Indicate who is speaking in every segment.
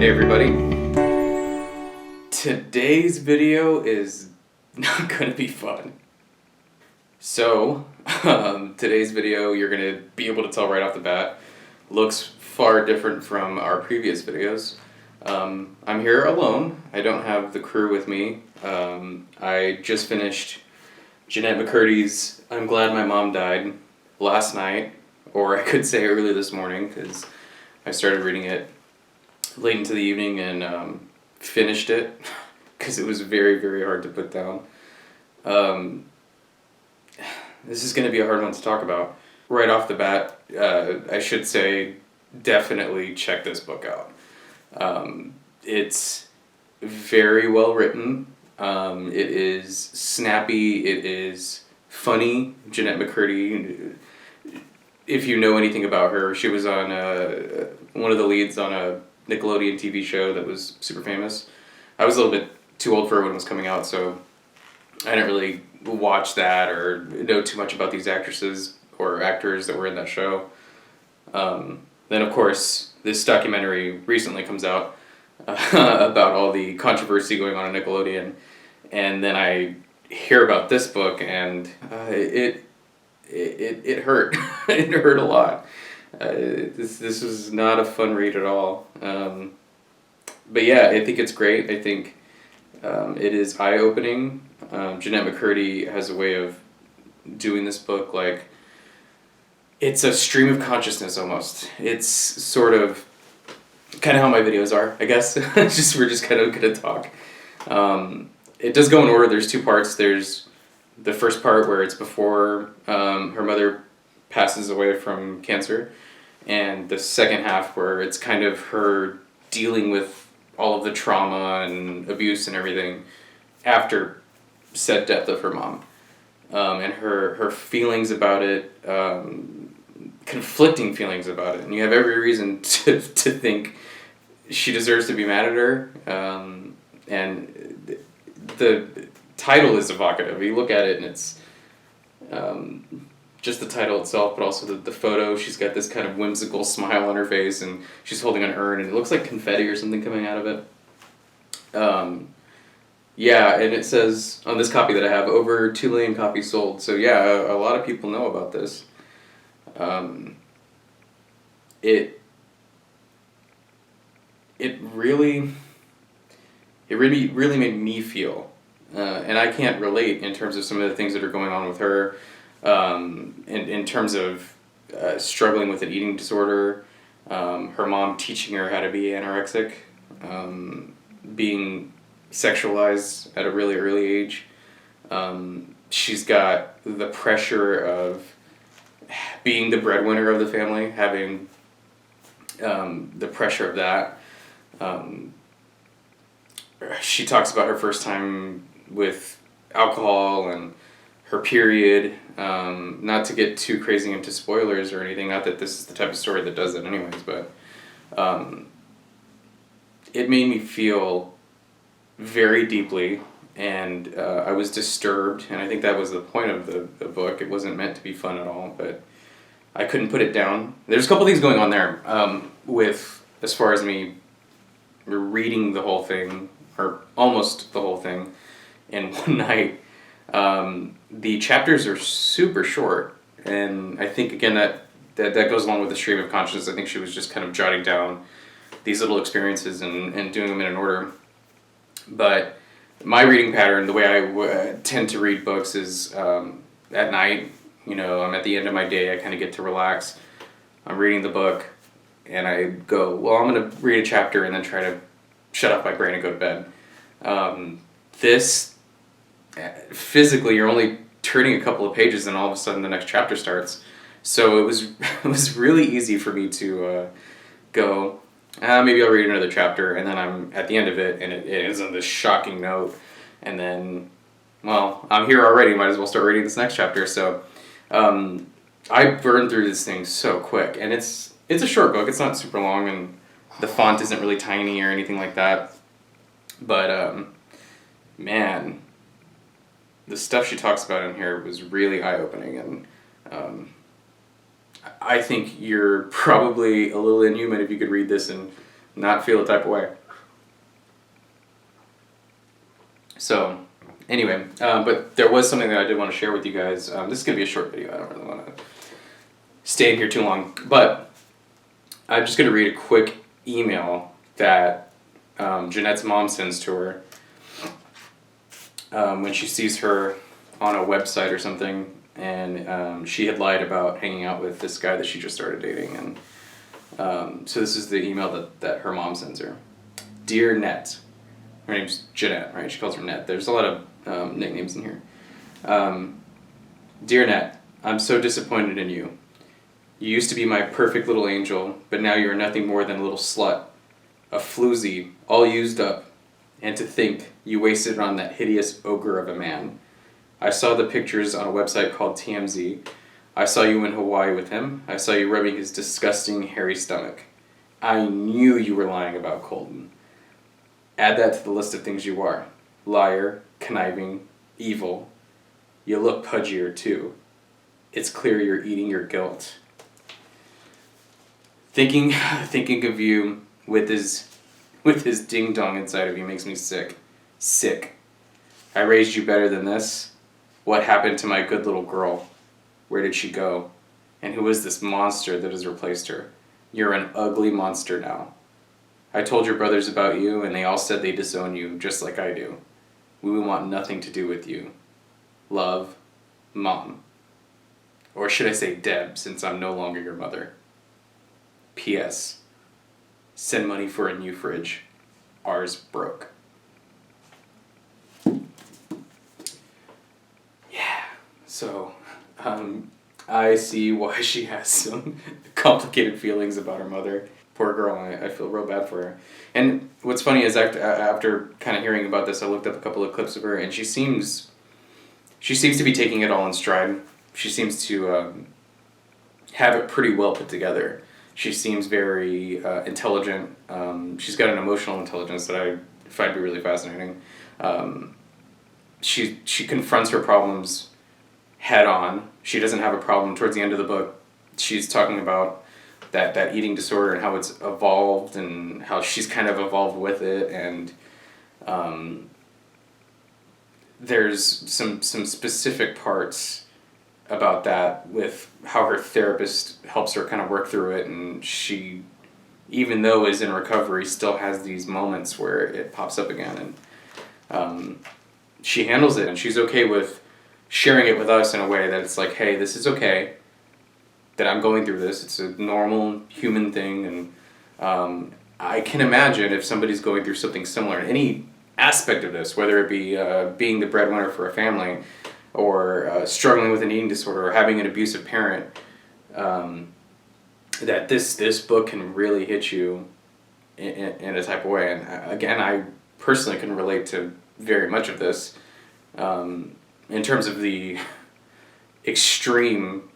Speaker 1: Hey everybody. Today's video is not going to be fun. So, today's video, you're going to be able to tell right off the bat, looks far different from our previous videos. I'm here alone. I don't have the crew with me. I just finished Jennette McCurdy's I'm Glad My Mom Died last night, or I could say early this morning, because I started reading it late into the evening and finished it because it was very, very hard to put down. This is going to be a hard one to talk about. Right off the bat, I should say definitely check this book out. It's very well written. It is snappy. It is funny. Jennette McCurdy, if you know anything about her, she was on one of the leads on a Nickelodeon TV show that was super famous. I was a little bit too old for it when it was coming out, so I didn't really watch that or know too much about these actresses or actors that were in that show. Then, of course, this documentary recently comes out about all the controversy going on in Nickelodeon, and then I hear about this book, and it hurt. It hurt a lot. This was not a fun read at all. But yeah, I think it's great. I think it is eye-opening. Jennette McCurdy has a way of doing this book like it's a stream of consciousness almost. It's sort of kind of how my videos are, I guess. We're just kind of gonna talk. It does go in order. There's two parts. There's the first part where it's before her mother passes away from cancer, and the second half where it's kind of her dealing with all of the trauma and abuse and everything after said death of her mom, and her feelings about it, conflicting feelings about it, and you have every reason to think she deserves to be mad at her, and the title is evocative. You look at it and it's just the title itself, but also the photo. She's got this kind of whimsical smile on her face, and she's holding an urn, and it looks like confetti or something coming out of it. Yeah, and it says on this copy that I have, over 2 million copies sold. So yeah, a lot of people know about this. It really made me feel, and I can't relate in terms of some of the things that are going on with her, in terms of struggling with an eating disorder, her mom teaching her how to be anorexic, being sexualized at a really early age. She's got the pressure of being the breadwinner of the family, having the pressure of that. She talks about her first time with alcohol and her period. Not to get too crazy into spoilers or anything, not that this is the type of story that does it anyways, but it made me feel very deeply, and I was disturbed, and I think that was the point of the book. It wasn't meant to be fun at all, but I couldn't put it down. There's a couple things going on there with, as far as me reading the whole thing, or almost the whole thing, in one night. The chapters are super short, and I think, again, that goes along with the stream of consciousness. I think she was just kind of jotting down these little experiences and doing them in an order. But my reading pattern, the way I tend to read books is at night. You know, I'm at the end of my day, I kind of get to relax. I'm reading the book, and I go, well, I'm going to read a chapter and then try to shut off my brain and go to bed. This, physically, you're only turning a couple of pages and all of a sudden the next chapter starts. So it was really easy for me to go, maybe I'll read another chapter, and then I'm at the end of it, and it ends on this shocking note, and then, well, I'm here already, might as well start reading this next chapter. So I burned through this thing so quick, and it's a short book. It's not super long, and the font isn't really tiny or anything like that, but man, the stuff she talks about in here was really eye-opening, and I think you're probably a little inhuman if you could read this in not feel the type of way. So, anyway, but there was something that I did want to share with you guys. This is going to be a short video. I don't really want to stay in here too long. But I'm just going to read a quick email that Jennette's mom sends to her when she sees her on a website or something. And she had lied about hanging out with this guy that she just started dating. And so this is the email that her mom sends her. Dear Net. Her name's Jennette, right? She calls her Net. There's a lot of nicknames in here. Dear Net, I'm so disappointed in you. You used to be my perfect little angel, but now you are nothing more than a little slut. A floozy, all used up. And to think, you wasted it on that hideous ogre of a man. I saw the pictures on a website called TMZ. I saw you in Hawaii with him. I saw you rubbing his disgusting, hairy stomach. I knew you were lying about Colton. Add that to the list of things you are. Liar, conniving, evil. You look pudgier too. It's clear you're eating your guilt. Thinking of you with his ding dong inside of you makes me sick. Sick. I raised you better than this. What happened to my good little girl? Where did she go? And who is this monster that has replaced her? You're an ugly monster now. I told your brothers about you, and they all said they disown you, just like I do. We would want nothing to do with you. Love, Mom. Or should I say Deb, since I'm no longer your mother. P.S. Send money for a new fridge. Ours broke. Yeah, so, I see why she has some complicated feelings about her mother. Poor girl, I feel real bad for her. And what's funny is after kind of hearing about this, I looked up a couple of clips of her, and she seems to be taking it all in stride. She seems to have it pretty well put together. She seems very intelligent. She's got an emotional intelligence that I find to be really fascinating. She confronts her problems head on. She doesn't have a problem. Towards the end of the book, she's talking about that eating disorder and how it's evolved and how she's kind of evolved with it, and there's some specific parts about that with how her therapist helps her kind of work through it, and she, even though is in recovery, still has these moments where it pops up again, and she handles it, and she's okay with sharing it with us in a way that it's like, hey, this is okay, that I'm going through this. It's a normal human thing, and I can imagine if somebody's going through something similar in any aspect of this, whether it be being the breadwinner for a family, or struggling with an eating disorder, or having an abusive parent, that this book can really hit you in a type of way. And again, I personally can relate to very much of this in terms of the extreme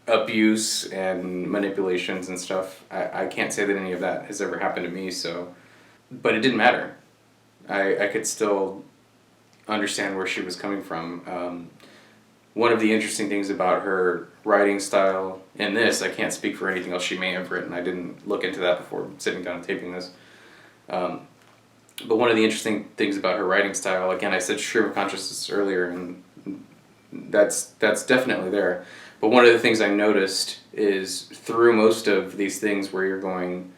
Speaker 1: abuse and manipulations and stuff. I can't say that any of that has ever happened to me, so, but it didn't matter. I could still understand where she was coming from. One of the interesting things about her writing style in this, I can't speak for anything else she may have written. I didn't look into that before sitting down and taping this. But one of the interesting things about her writing style, again, I said stream of consciousness earlier, and that's definitely there. But one of the things I noticed is through most of these things where you're going,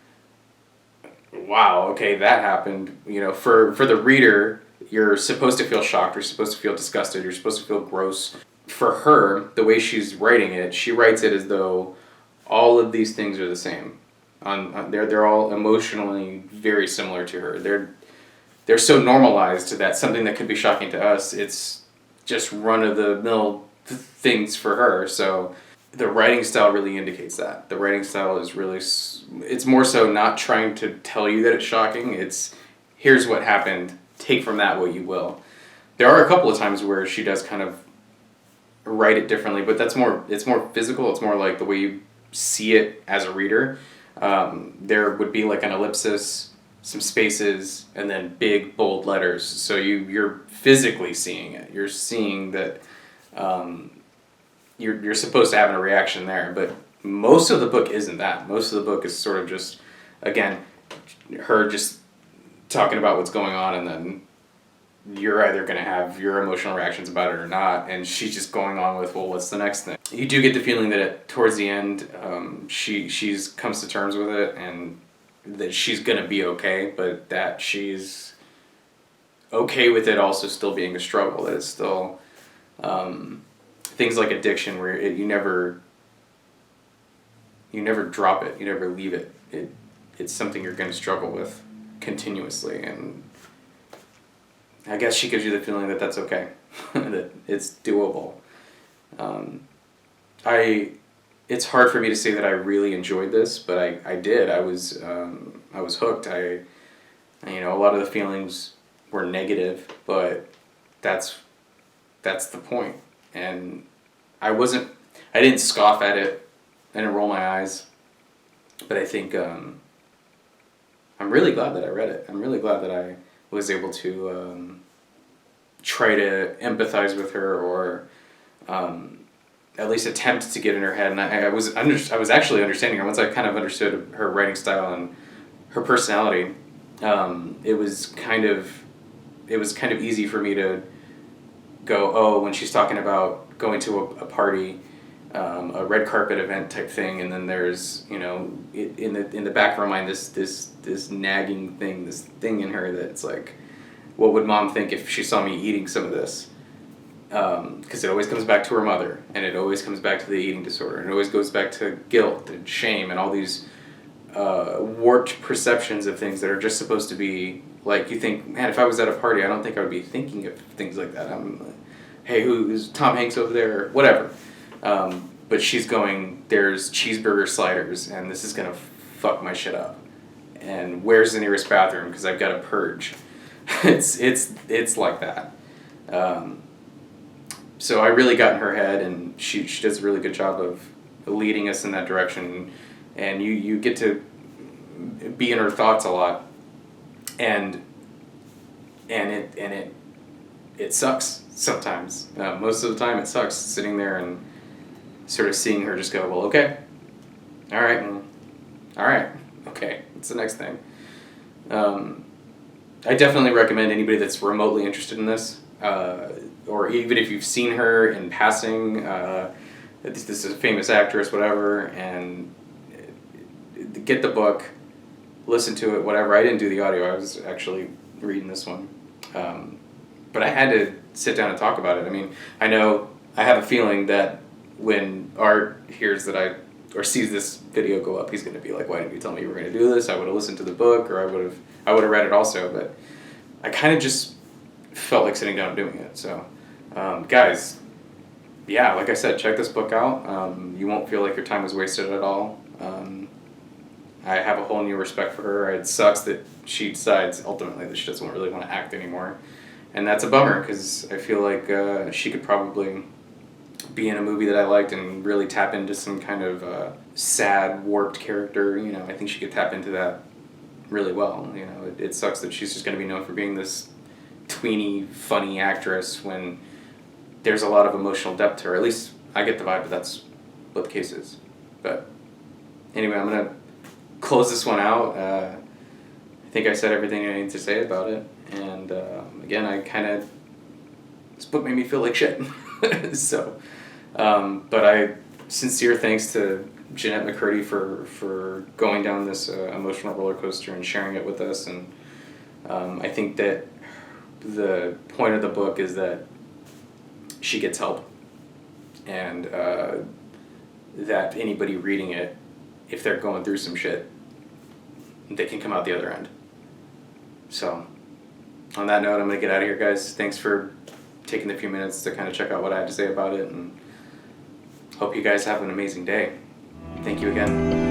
Speaker 1: wow, okay, that happened. You know, for the reader, you're supposed to feel shocked, you're supposed to feel disgusted, you're supposed to feel gross. For her, the way she's writing it, she writes it as though all of these things are the same. They're all emotionally very similar to her. They're so normalized that something that could be shocking to us, it's just run-of-the-mill things for her. So the writing style really indicates that. The writing style is really, it's more so not trying to tell you that it's shocking. It's, here's what happened, take from that what you will. There are a couple of times where she does kind of write it differently, but it's more physical. It's more like the way you see it as a reader. There would be like an ellipsis, some spaces, and then big bold letters. So you're physically seeing it. You're seeing that you're supposed to have a reaction there. But most of the book isn't that. Most of the book is sort of just, again, her just talking about what's going on, and then you're either going to have your emotional reactions about it or not, and she's just going on with, well, what's the next thing? You do get the feeling that towards the end, she's comes to terms with it, and that she's going to be okay, but that she's okay with it also still being a struggle, that it's still things like addiction where you never drop it, you never leave it. It's something you're going to struggle with continuously, and I guess she gives you the feeling that that's okay, that it's doable. It's hard for me to say that I really enjoyed this, but I did. I was hooked. A lot of the feelings were negative, but that's the point. And I didn't scoff at it. I didn't roll my eyes, but I think I'm really glad that I read it. I'm really glad that I was able to try to empathize with her, or at least attempt to get in her head. And I was actually understanding her once I kind of understood her writing style and her personality. It was kind of easy for me to go, oh, when she's talking about going to a party, a red carpet event type thing, and then there's, in the back of her mind this nagging thing, this thing in her that's like, what would mom think if she saw me eating some of this? Because it always comes back to her mother, and it always comes back to the eating disorder, and it always goes back to guilt and shame and all these warped perceptions of things that are just supposed to be like, you think, man, if I was at a party, I don't think I would be thinking of things like that. Hey, who's Tom Hanks over there? Whatever. But she's going, there's cheeseburger sliders, and this is gonna fuck my shit up. And where's the nearest bathroom? Because I've got to purge. It's like that. So I really got in her head, and she does a really good job of leading us in that direction, and you get to be in her thoughts a lot, and it sucks sometimes. Most of the time it sucks sitting there and sort of seeing her just go, well, okay, all right, okay, what's the next thing? I definitely recommend anybody that's remotely interested in this, or even if you've seen her in passing, this is a famous actress, whatever, and get the book, listen to it, whatever. I didn't do the audio, I was actually reading this one. But I had to sit down and talk about it. I mean, I have a feeling that when Art hears that or sees this video go up, he's going to be like, why didn't you tell me you were going to do this? I would have listened to the book, or I would have read it also, but I kind of just felt like sitting down and doing it. So, guys, yeah, like I said, check this book out. You won't feel like your time was wasted at all. I have a whole new respect for her. It sucks that she decides ultimately that she doesn't really want to act anymore. And that's a bummer, because I feel like she could probably be in a movie that I liked and really tap into some kind of sad, warped character. I think she could tap into that really well. It sucks that she's just going to be known for being this tweeny, funny actress when there's a lot of emotional depth to her. At least I get the vibe that that's what the case is. But anyway, I'm going to close this one out. I think I said everything I need to say about it. And again, this book made me feel like shit. So, but sincere thanks to Jennette McCurdy for going down this emotional roller coaster and sharing it with us. And I think that the point of the book is that she gets help, and that anybody reading it, if they're going through some shit, they can come out the other end. So, on that note, I'm going to get out of here, guys. Thanks for taking a few minutes to kind of check out what I had to say about it, and hope you guys have an amazing day. Thank you again.